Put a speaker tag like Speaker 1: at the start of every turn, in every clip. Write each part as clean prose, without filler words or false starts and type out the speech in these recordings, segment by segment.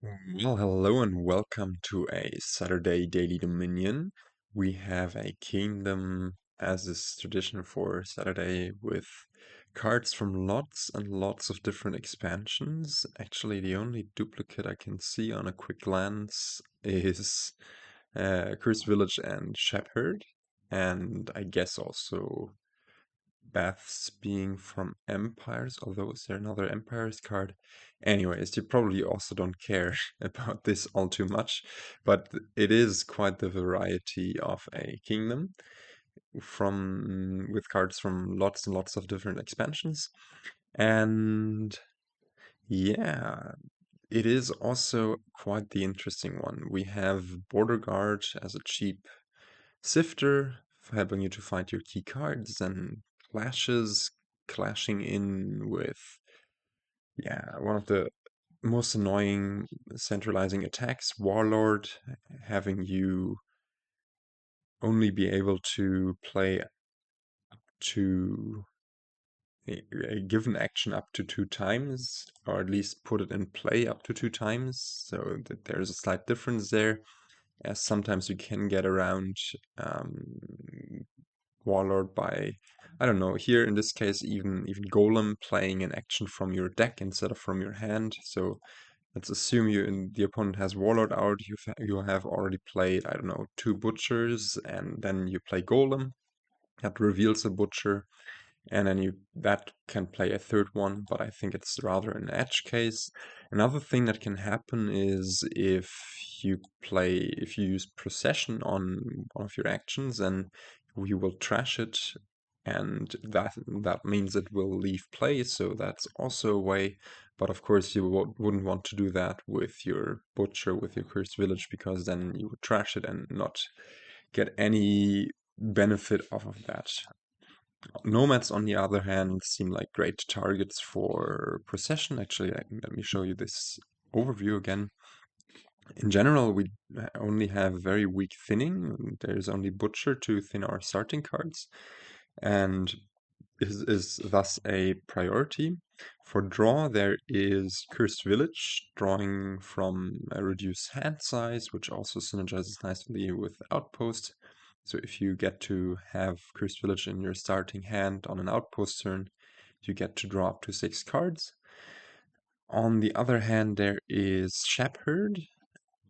Speaker 1: Well, hello and welcome to a Saturday Daily Dominion. We have a kingdom, as is tradition for Saturday, with cards from lots and lots of different expansions. Actually, the only duplicate I can see on a quick glance is Cursed Village and Shepherd, and I guess also Baths being from Empires, although is there another Empires card? Anyways, you probably also don't care about this all too much, but it is quite the variety of a kingdom from with cards from lots and lots of different expansions. And yeah, it is also quite the interesting one. We have Border Guard as a cheap Sifter, helping you to find your key cards, and Clashes clashing in with, yeah, one of the most annoying centralizing attacks, Warlord, having you only be able to play to a given action up to 2 times, or at least put it in play up to 2 times, so that there's a slight difference there, as sometimes you can get around Warlord by, I don't know, here in this case, even Golem playing an action from your deck instead of from your hand. So let's assume the opponent has Warlord out, you have already played, I don't know, 2 Butchers, and then you play Golem. That reveals a Butcher, and then that can play a third one, but I think it's rather an edge case. Another thing that can happen is if you use Procession on one of your actions, and you will trash it, and that means it will leave play, so that's also a way. But of course, you wouldn't want to do that with your Butcher, with your Cursed Village, because then you would trash it and not get any benefit off of that. Nomads, on the other hand, seem like great targets for Procession. Actually, let me show you this overview again. In general, we only have very weak thinning. There's only Butcher to thin our starting cards, and is thus a priority. For draw, there is Cursed Village, drawing from a reduced hand size, which also synergizes nicely with Outpost. So if you get to have Cursed Village in your starting hand on an Outpost turn, you get to draw up to 6 cards. On the other hand, there is Shepherd.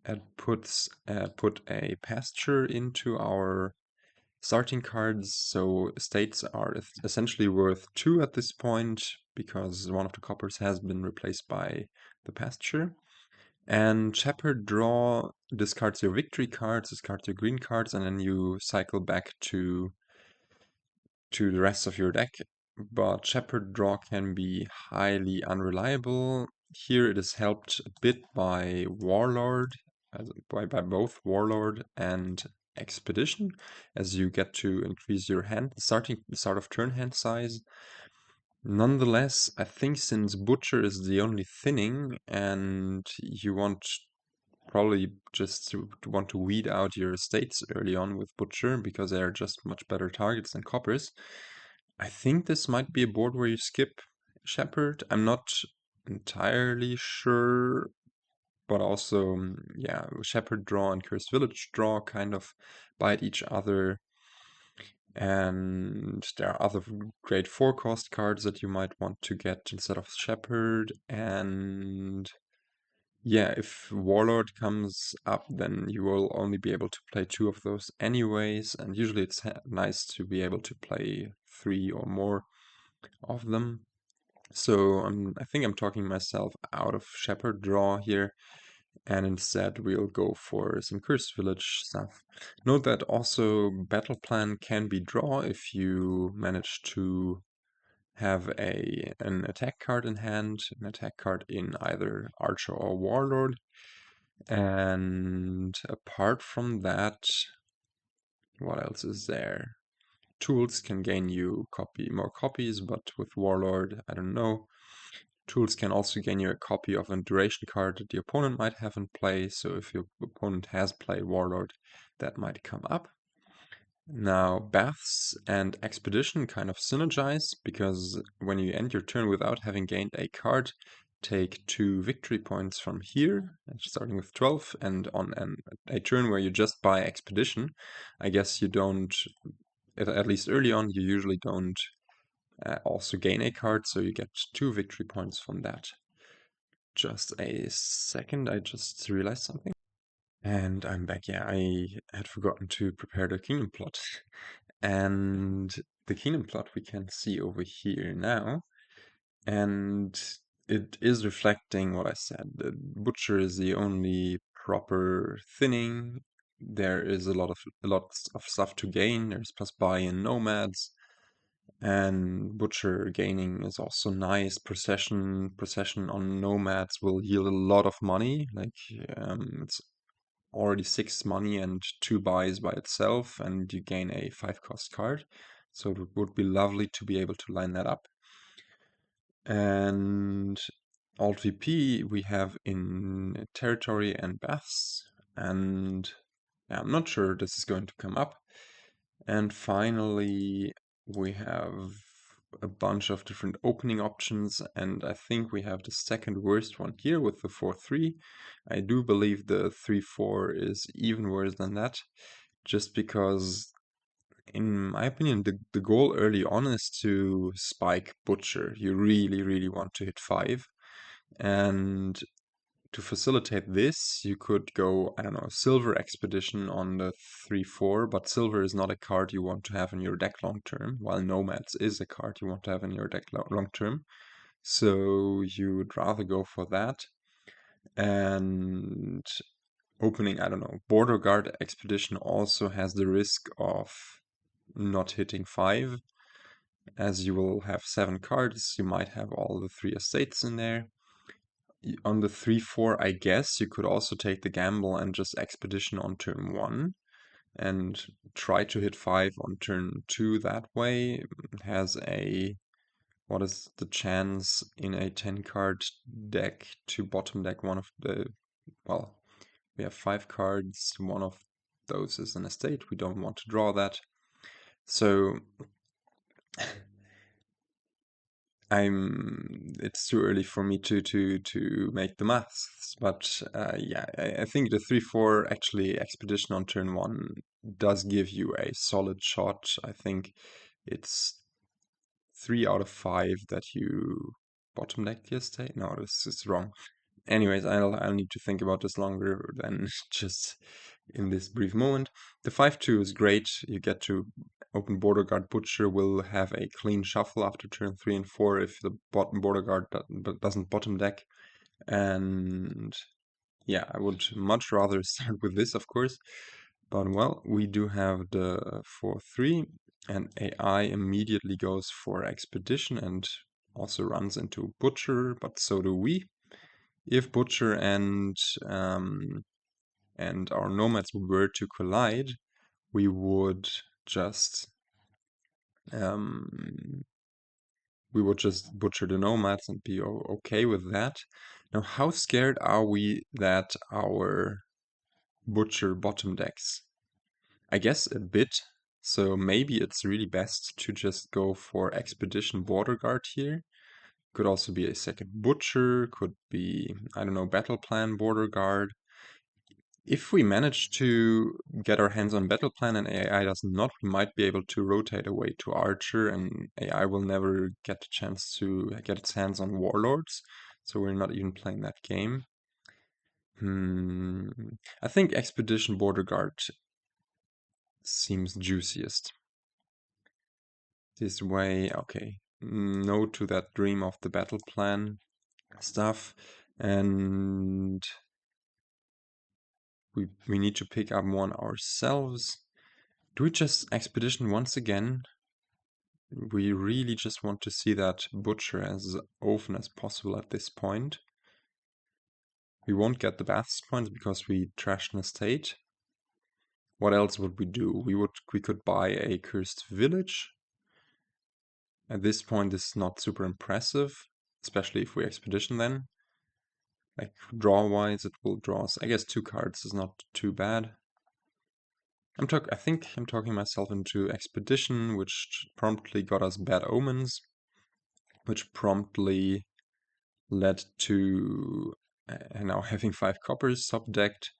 Speaker 1: It put a pasture into our starting cards, so estates are essentially worth 2 at this point, because one of the coppers has been replaced by the pasture. And Shepherd draw discards your victory cards, discards your green cards, and then you cycle back to the rest of your deck. But Shepherd draw can be highly unreliable. Here it is helped a bit by Warlord, by both Warlord and Expedition, as you get to increase your start of turn hand size. Nonetheless, I think since Butcher is the only thinning, and you want probably just to want to weed out your estates early on with Butcher, because they are just much better targets than coppers, I think this might be a board where you skip Shepherd. I'm not entirely sure, but also, yeah, Shepherd draw and Cursed Village draw kind of bite each other. And there are other great 4-cost cards that you might want to get instead of Shepherd. And yeah, if Warlord comes up, then you will only be able to play 2 of those anyways. And usually it's nice to be able to play 3 or more of them. So I think I'm talking myself out of Shepherd draw here, and instead we'll go for some Cursed Village stuff. Note that also Battle Plan can be draw if you manage to have an attack card in hand, an attack card in either Archer or Warlord. And apart from that, what else is there? Tools can gain you more copies, but with Warlord, I don't know. Tools can also gain you a copy of a duration card that the opponent might have in play, so if your opponent has played Warlord, that might come up. Now, Baths and Expedition kind of synergize, because when you end your turn without having gained a card, take 2 victory points from here, starting with 12, and on a turn where you just buy Expedition, I guess you don't, at least early on, you usually don't also gain a card, so you get 2 victory points from that. Just a second, I just realized something. And I'm back. Yeah, I had forgotten to prepare the kingdom plot. And the kingdom plot we can see over here now. And it is reflecting what I said. The butcher is the only proper thinning. There is a lot of stuff to gain. There's plus buy in nomads. And butcher gaining is also nice. Procession on nomads will yield a lot of money. Like it's already 6 money and 2 buys by itself, and you gain a 5-cost card. So it would be lovely to be able to line that up. And Alt VP we have in territory and baths, and yeah, I'm not sure this is going to come up. And finally we have a bunch of different opening options, and I think we have the second worst one here with the 4-3. I do believe the 3-4 is even worse than that, just because, in my opinion, the goal early on is to spike Butcher. You really want to hit 5, and to facilitate this, you could go, I don't know, Silver Expedition on the 3-4, but Silver is not a card you want to have in your deck long term, while Nomads is a card you want to have in your deck long term. So you would rather go for that. And opening, I don't know, Border Guard Expedition also has the risk of not hitting 5. As you will have 7 cards, you might have all the 3 estates in there. On the 3-4, I guess you could also take the gamble and just Expedition on turn 1 and try to hit 5 on turn 2 that way. It has a, what is the chance in a 10-card deck to bottom deck one of the, well, we have 5 cards, one of those is an estate, we don't want to draw that. So it's too early for me to make the maths, but yeah, I think the 3-4 actually Expedition on turn 1 does give you a solid shot. I think it's 3 out of 5 that you bottom deck the estate. No, this is wrong. Anyways, I'll need to think about this longer than just in this brief moment. The 5-2 is great. You get to open Border Guard. Butcher will have a clean shuffle after turn 3 and 4 if the bottom Border Guard doesn't bottom deck. And yeah, I would much rather start with this, of course. But well, we do have the 4-3, and AI immediately goes for Expedition and also runs into Butcher, but so do we. If Butcher and our nomads were to collide, we would just butcher the nomads and be okay with that. Now, how scared are we that our butcher bottom decks? I guess a bit. So maybe it's really best to just go for Expedition Border Guard here. Could also be a second butcher, could be, I don't know, Battle Plan Border Guard. If we manage to get our hands on Battle Plan and AI does not, we might be able to rotate away to Archer, and AI will never get the chance to get its hands on Warlords, so we're not even playing that game. I think Expedition Border Guard seems juiciest. This way, okay. No to that dream of the Battle Plan stuff, and we need to pick up one ourselves. Do we just Expedition once again? We really just want to see that Butcher as often as possible at this point. We won't get the Baths points because we trashed an estate. What else would we do? We could buy a Cursed Village. At this point, this is not super impressive, especially if we Expedition then. Like, draw-wise, it will draw us, I guess 2 cards is not too bad. I think I'm talking myself into Expedition, which promptly got us Bad Omens, which promptly led to now having 5 coppers top-decked.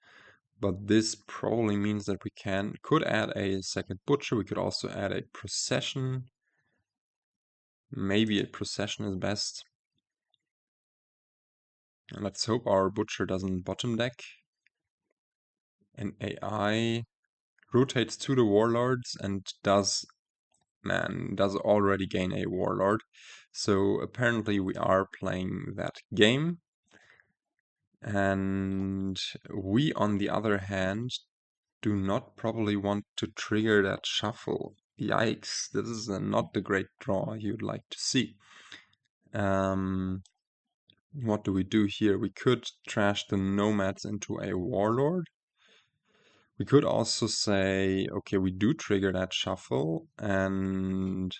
Speaker 1: But this probably means that we could add a second butcher. We could also add a procession. Maybe a procession is best. And let's hope our butcher doesn't bottom deck. An AI rotates to the warlords and does already gain a warlord. So apparently we are playing that game. And we, on the other hand, do not probably want to trigger that shuffle. Yikes, this is not the great draw you'd like to see. What do we do here? We could trash the nomads into a warlord. We could also say, okay, we do trigger that shuffle, and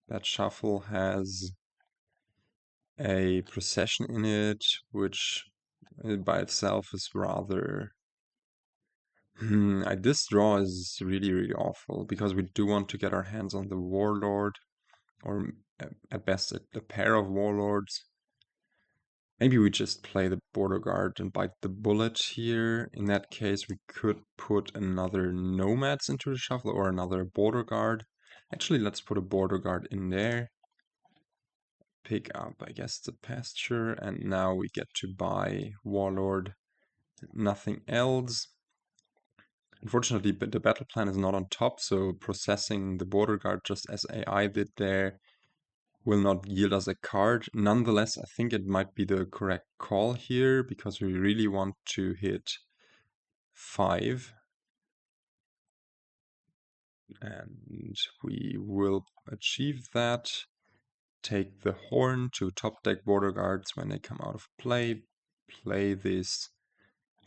Speaker 1: that shuffle has a procession in it, which by itself is rather... this draw is really, really awful, because we do want to get our hands on the warlord, or at best a pair of warlords. Maybe we just play the border guard and bite the bullet here. In that case, we could put another nomads into the shuffle or another border guard. Actually, let's put a border guard in there. Pick up, I guess, the pasture, and now we get to buy warlord, nothing else. Unfortunately, the battle plan is not on top, so processing the border guard just as AI did there will not yield us a card. Nonetheless, I think it might be the correct call here, because we really want to hit 5. And we will achieve that. Take the horn to top deck border guards when they come out of play. Play these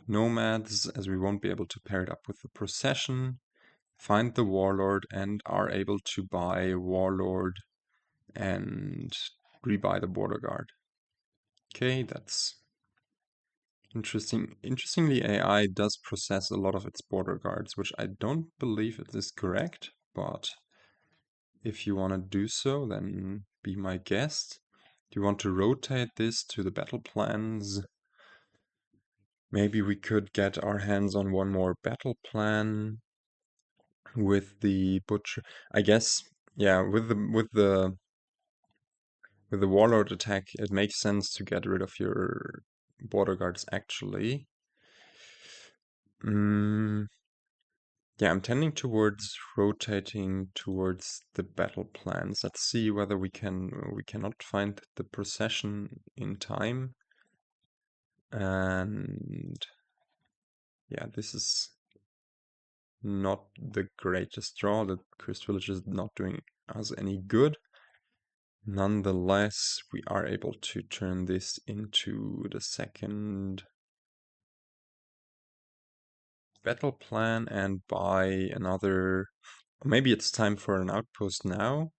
Speaker 1: nomads, as we won't be able to pair it up with the procession. Find the warlord and are able to buy warlord and rebuy the border guard. Okay, that's interesting. Interestingly, AI does process a lot of its border guards, which I don't believe it is correct, but if you want to do so, then be my guest. Do you want to rotate this to the battle plans? Maybe we could get our hands on one more battle plan with the butcher. I guess, yeah, with the warlord attack, it makes sense to get rid of your border guards actually. Yeah, I'm tending towards rotating towards the battle plans. Let's see whether we cannot find the procession in time. And yeah, this is not the greatest draw. The cursed village is not doing us any good. Nonetheless, we are able to turn this into the second battle plan and buy another. Maybe it's time for an outpost now.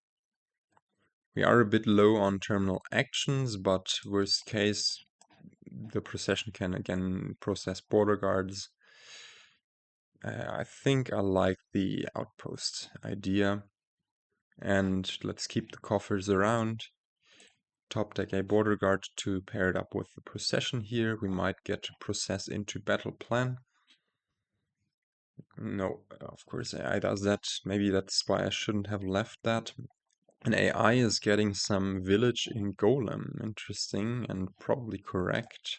Speaker 1: We are a bit low on terminal actions, but worst case, the procession can again process border guards. I think I like the outpost idea. And let's keep the coffers around. Top deck a border guard to pair it up with the procession here. We might get to process into battle plan. No, of course AI does that. Maybe that's why I shouldn't have left that. And AI is getting some village in Golem. Interesting and probably correct.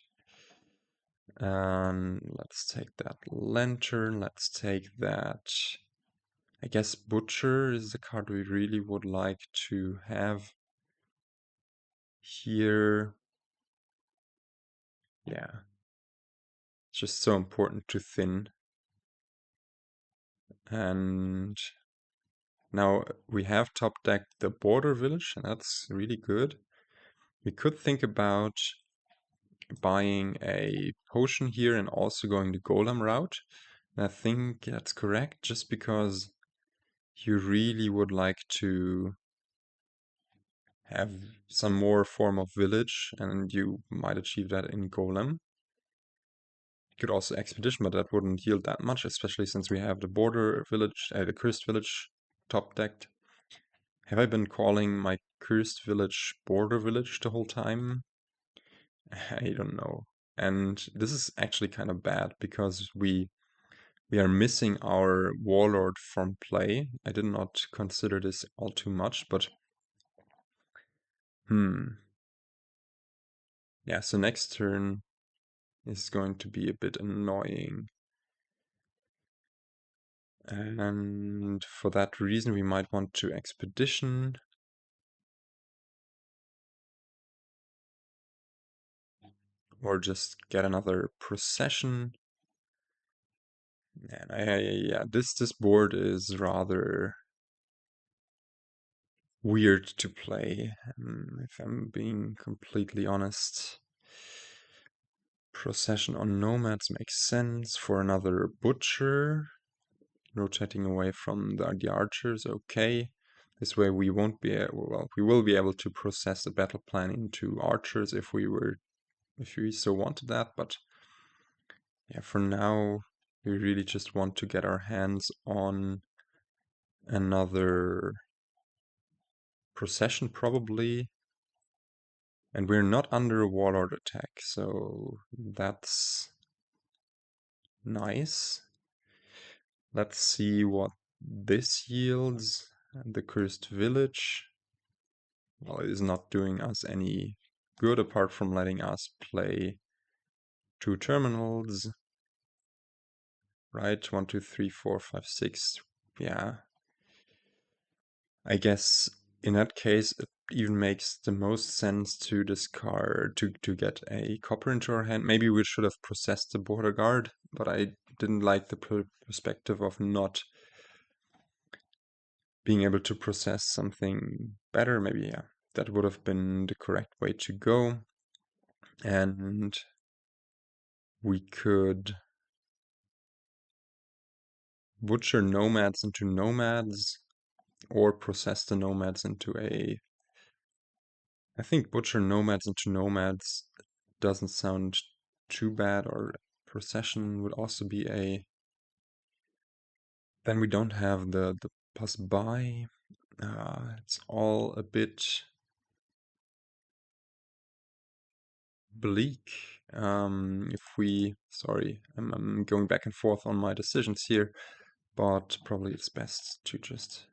Speaker 1: Let's take that lantern. Let's take that. I guess Butcher is the card we really would like to have here. Yeah. It's just so important to thin. And now we have top decked the border village, and that's really good. We could think about buying a potion here and also going the golem route. And I think that's correct, just because you really would like to have some more form of village, and you might achieve that in golem. You could also expedition, but that wouldn't yield that much, especially since we have the border village, the cursed village top decked. Have I been calling my cursed village border village the whole time? I don't know. And this is actually kind of bad because we are missing our Warlord from play. I did not consider this all too much, but yeah, so next turn is going to be a bit annoying. And for that reason, we might want to Expedition. Or just get another Procession. And yeah, this board is rather weird to play, if I'm being completely honest. Procession on Nomads makes sense for another Butcher. Rotating away from the archers, okay. This way we won't be able, well, we will be able to process the battle plan into archers if we so wanted that, but yeah, for now we really just want to get our hands on another Procession probably. And we're not under a Warlord attack, so that's nice. Let's see what this yields. The Cursed Village. Well, it is not doing us any good apart from letting us play 2 terminals. Right, 1, 2, 3, 4, 5, 6. Yeah. I guess in that case it even makes the most sense to discard to get a copper into our hand. Maybe we should have processed the border guard, but I didn't like the perspective of not being able to process something better. Maybe, yeah, that would have been the correct way to go. And we could butcher nomads into nomads or process the nomads into a... I think butcher nomads into nomads doesn't sound too bad, or procession would also be a... Then we don't have the pass by. It's all a bit bleak. If we... Sorry, I'm going back and forth on my decisions here, but probably it's best to just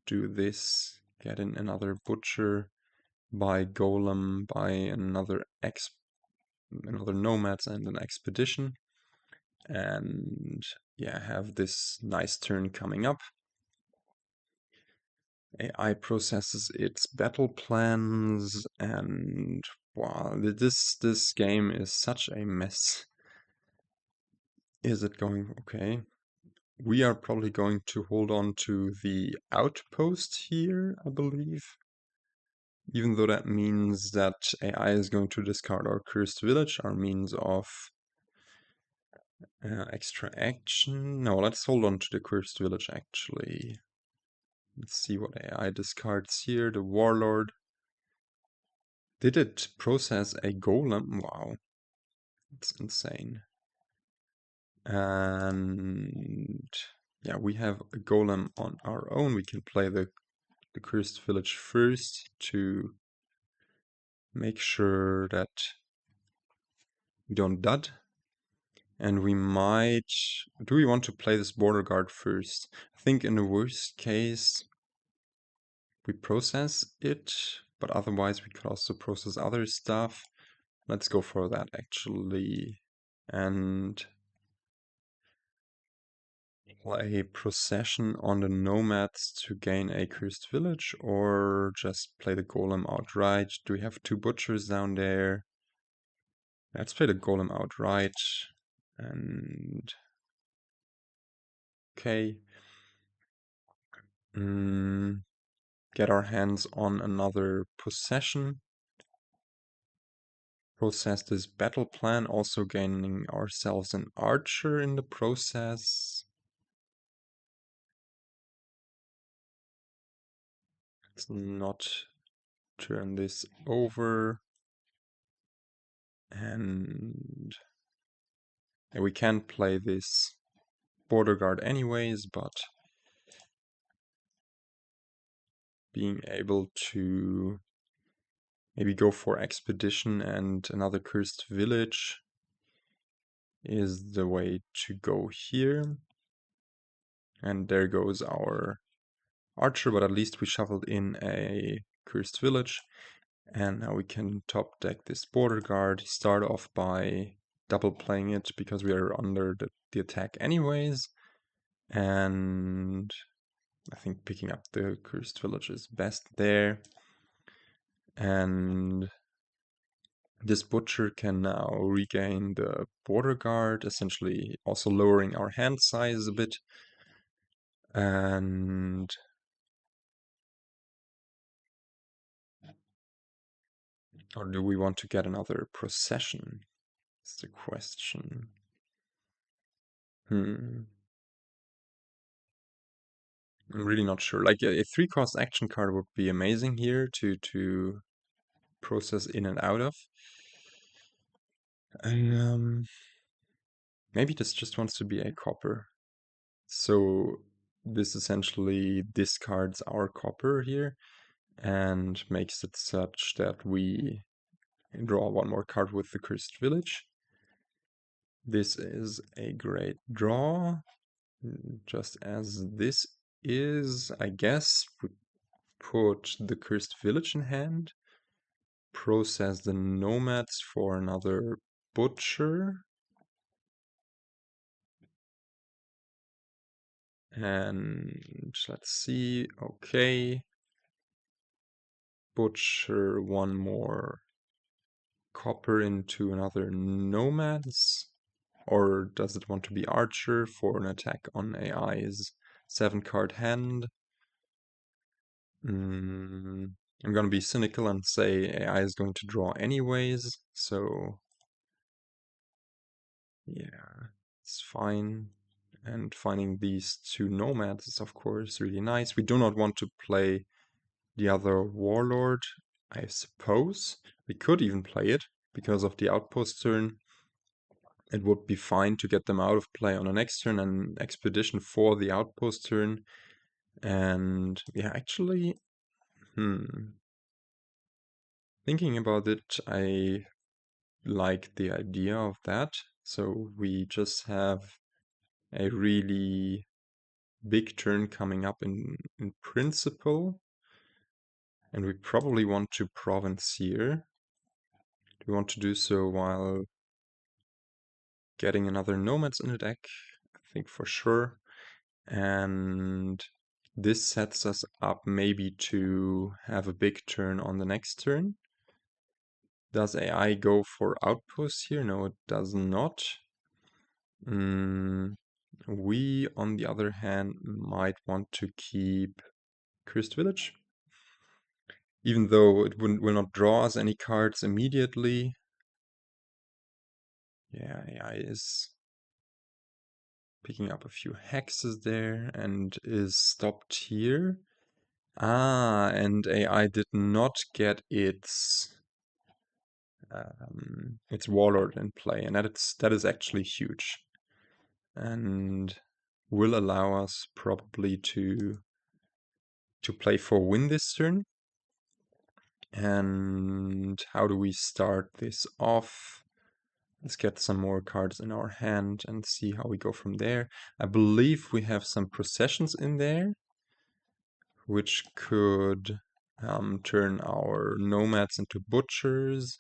Speaker 1: do this, get in another butcher, buy Golem, buy another nomads and an expedition, and yeah, have this nice turn coming up. AI processes its battle plans, and wow, this game is such a mess. Is it going okay? We are probably going to hold on to the Outpost here, I believe. Even though that means that AI is going to discard our Cursed Village, our means of extra action. No, let's hold on to the Cursed Village actually. Let's see what AI discards here. The Warlord. Did it process a Golem? Wow. It's insane. And yeah, we have a Golem on our own. We can play the Cursed Village first to make sure that we don't dud. And we might... Do we want to play this border guard first? I think in the worst case, we process it, but otherwise we could also process other stuff. Let's go for that actually. And play Procession on the nomads to gain a cursed village, or just play the golem outright. Do we have 2 butchers down there? Let's play the golem outright. And okay. Get our hands on another possession. Process this battle plan, also gaining ourselves an archer in the process. Let's not turn this over. And we can play this border guard anyways, but being able to maybe go for Expedition, and another Cursed Village is the way to go here. And there goes our archer, but at least we shuffled in a Cursed Village. And now we can top deck this Border Guard, start off by double playing it because we are under the attack anyways. And I think picking up the Cursed Village is best there. And this Butcher can now regain the Border Guard, essentially also lowering our hand size a bit. And or do we want to get another Procession? That's the question. I'm really not sure. Like a 3-cost action card would be amazing here to process in and out of. And maybe this just wants to be a copper. So this essentially discards our copper here and makes it such that we draw one more card with the Cursed Village. This is a great draw, just as this is, I guess. We put the Cursed Village in hand, process the Nomads for another Butcher, and let's see, okay. Butcher one more copper into another Nomads. Or does it want to be Archer for an attack on AI's 7-card hand? I'm gonna be cynical and say AI is going to draw anyways, so yeah, it's fine. And finding these 2 Nomads is of course really nice. We do not want to play the other Warlord, I suppose. We could even play it because of the Outpost turn. It would be fine to get them out of play on the next turn and Expedition for the Outpost turn. And yeah, actually, thinking about it, I like the idea of that. So we just have a really big turn coming up in principle. And we probably want to Province here. We want to do so while getting another Nomads in the deck, I think for sure. And this sets us up maybe to have a big turn on the next turn. Does AI go for Outposts here? No, it does not. We, on the other hand, might want to keep Cursed Village. Even though it will not draw us any cards immediately. Yeah, AI is picking up a few hexes there and is stopped here. And AI did not get its Warlord in play, and that is actually huge, and will allow us probably to play for win this turn. And how do we start this off? Let's get some more cards in our hand and see how we go from there. I believe we have some Processions in there, which could turn our Nomads into Butchers.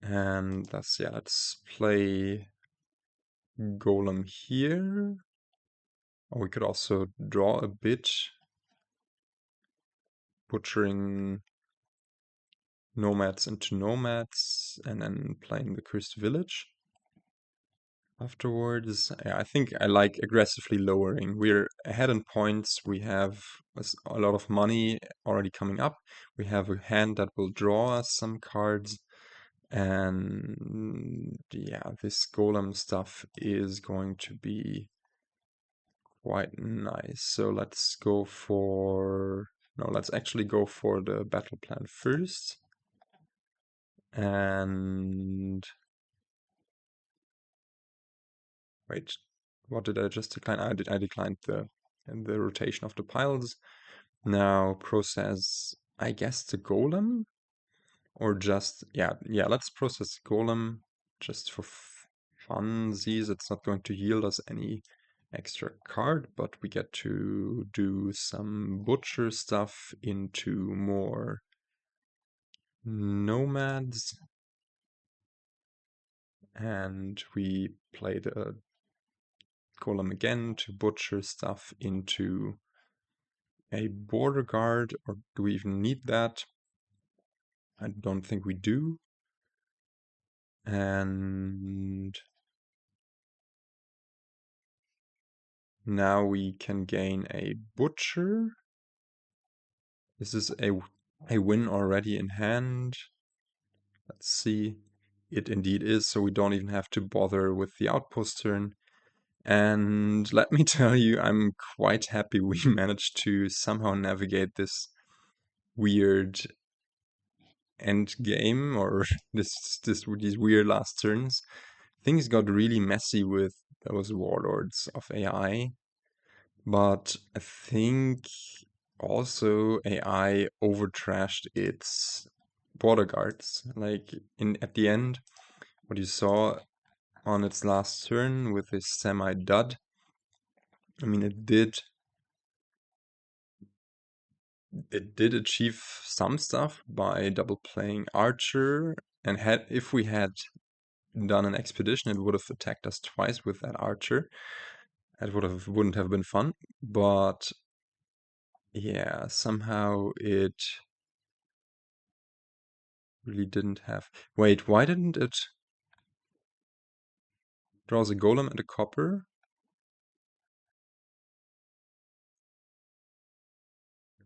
Speaker 1: And let's play Golem here. Or we could also draw a bit, butchering Nomads into Nomads, and then playing the Cursed Village afterwards. I think I like aggressively lowering. We're ahead in points. We have a lot of money already coming up. We have a hand that will draw us some cards. And yeah, this Golem stuff is going to be quite nice. So let's go for... No, let's actually go for the battle plan first. And... Wait, what did I just decline? I declined the rotation of the piles. Now process, I guess, the Golem. Or just, yeah, let's process Golem just for funsies. It's not going to yield us any extra card, but we get to do some butcher stuff into more nomads. And we play the Golem again to butcher stuff into a border guard, or do we even need that? I don't think we do. And now we can gain a butcher. This is a win already in hand. Let's see. It indeed is, so we don't even have to bother with the outpost turn. And let me tell you, I'm quite happy we managed to somehow navigate this weird end game, or these weird last turns. Things got really messy with those warlords of AI, but I think also AI overtrashed its border guards. Like at the end, what you saw on its last turn with this semi-dud. I mean, it did achieve some stuff by double playing Archer, and if we had done an expedition, it would have attacked us twice with that Archer. That wouldn't have been fun, but yeah, somehow it really didn't have. Wait, why didn't it draws a golem and a copper?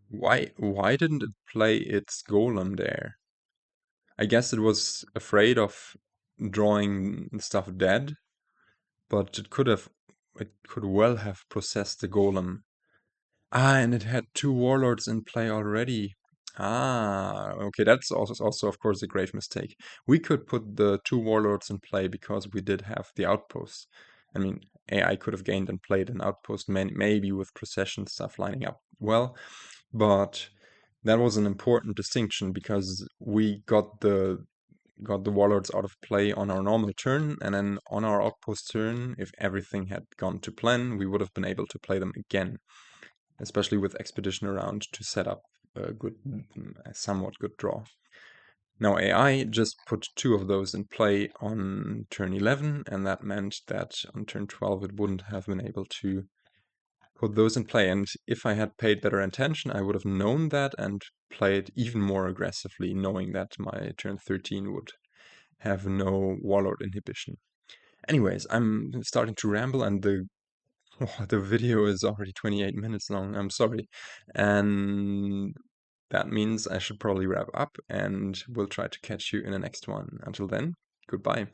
Speaker 1: Why didn't it play its golem there? I guess it was afraid of drawing stuff dead, but it could well have processed the golem. Ah, and it had two warlords in play already. Ah, okay, that's also of course a grave mistake. We could put the two warlords in play because we did have the outpost. I mean, AI could have gained and played an outpost, maybe with procession stuff lining up well, but that was an important distinction because we got the warlords out of play on our normal turn, and then on our outpost turn, if everything had gone to plan, we would have been able to play them again, especially with expedition around to set up a somewhat good draw. Now AI just put two of those in play on turn 11, and that meant that on turn 12 it wouldn't have been able to put those in play. And if I had paid better attention, I would have known that and played even more aggressively, knowing that my turn 13 would have no warlord inhibition. Anyways, I'm starting to ramble, and the video is already 28 minutes long. I'm sorry. And that means I should probably wrap up, and we'll try to catch you in the next one. Until then, goodbye.